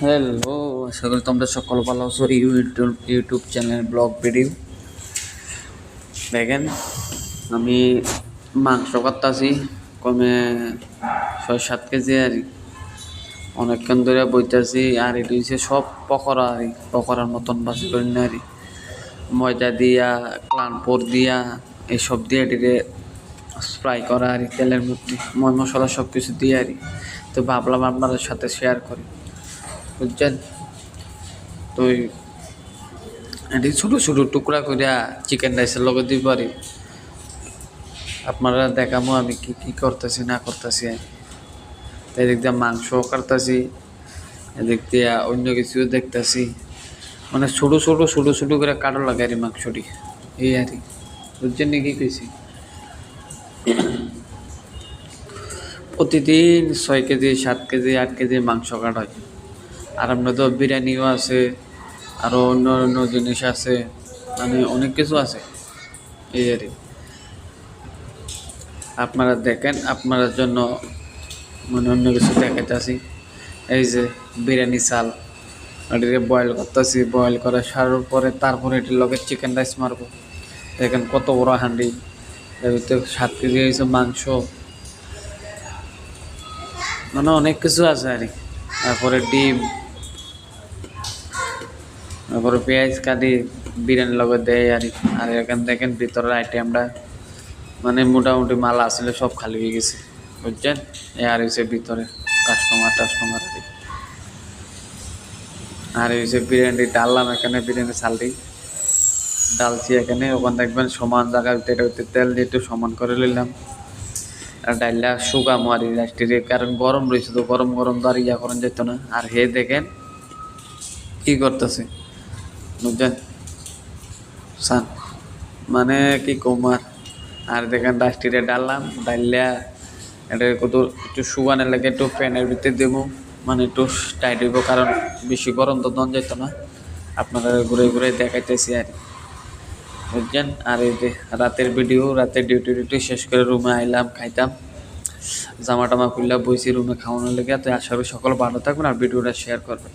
Hello, আশা করি তোমরা সকল ভালো আছো। ইউটিউব চ্যানেল ব্লগ ভিডিও দেখেন। আমি মাংস কাটতাছি কমে 6-7 কেজি আর অনেকক্ষণ ধরে বইতাছি। আর এটা হচ্ছে সব পকোড়া পকোড়ার মতন বাসি করি না ময়দা দিয়া ক্লানপুর দিয়া এইসব দিয়ে এটিকে ফ্রাই করা তেলের মধ্যে ময় মশলা সব কিছু দিয়ে তো ভাবলাম আপনাদের সাথে শেয়ার করি, বুঝছেন। তো এটি ছোটো ছোটো টুকরা করিয়া চিকেন রাইসের লগে দিই পারি। আপনারা দেখামো আমি কি কি করতেছি না করতেছি। এদিক দিয়ে মাংসও কাটতেছি, এদিক দিয়ে অন্য কিছুও দেখতেছি। মানে ছোটো ছোটো ছোটো ছোটো করে কাটো লাগে মাংসটি, এই বুঝছেন নাকি কইছি। প্রতিদিন 6 কেজি 7 কেজি 8 কেজি মাংস কাটা হয়। আর আপনাদের বিরিয়ানিও আছে, আরও অন্য অন্য জিনিস আছে, মানে অনেক কিছু আছে এই আপনারা দেখেন। আপনার জন্য মানে অন্য কিছু দেখাইতেছি। এই যে বিরিয়ানি চাল এটিকে বয়েল করতেছি, বয়েল করে সারার পরে তারপরে এটির লগে চিকেন রাইস মারবো। দেখেন কত বড় হাঁডি, এর ভিতরে 7 কেজি হয়েছে মাংস, মানে অনেক কিছু আছে তারপরে ডিম, তারপরে পেঁয়াজ কাটি বিরিয়ানির লগে দেয় আর এখান দেখেন ভিতরের আইটেমটা মানে মোটামুটি মাল আসলে সব খালি হয়ে গেছে, বুঝছেন। হয়েছে ভিতরে কাস্টমার আর হয়েছে বিরিয়ানি ডাললাম এখানে, বিরিয়ানি চালটি ডালছি এখানে। ওখানে দেখবেন সমান জায়গায় তেল দিয়ে একটু সমান করে নিলাম। আর ডাইলা শুকামো রাষ্ট্রীয়, কারণ গরম রয়েছে তো গরম গরম তো আর ইয়া করেন যেত না। আর হে দেখেন কি করতেছে, বুঝছেন সান, মানে কি কমার। আর দেখেন রাষ্ট্রীয় ডাললাম, ডাইলা এটা কত একটু শুকানোর লাগে একটু ফ্যানের ভিতরে দেবো, মানে একটু টাইট হইব, কারণ বেশি গরম তো দন যেত না। আপনারা ঘুরে ঘুরে দেখাইতেছি বুঝছেন। আর এই যে রাতের ভিডিও, রাতের ডিউটি শেষ করে রুমে আইলাম, খাইতাম, জামা টামা খুললাম, বইছি রুমে খাওয়ানোর লেগে। তো আশা করি সকল ভালো থাকবেন আর ভিডিওটা শেয়ার করবেন।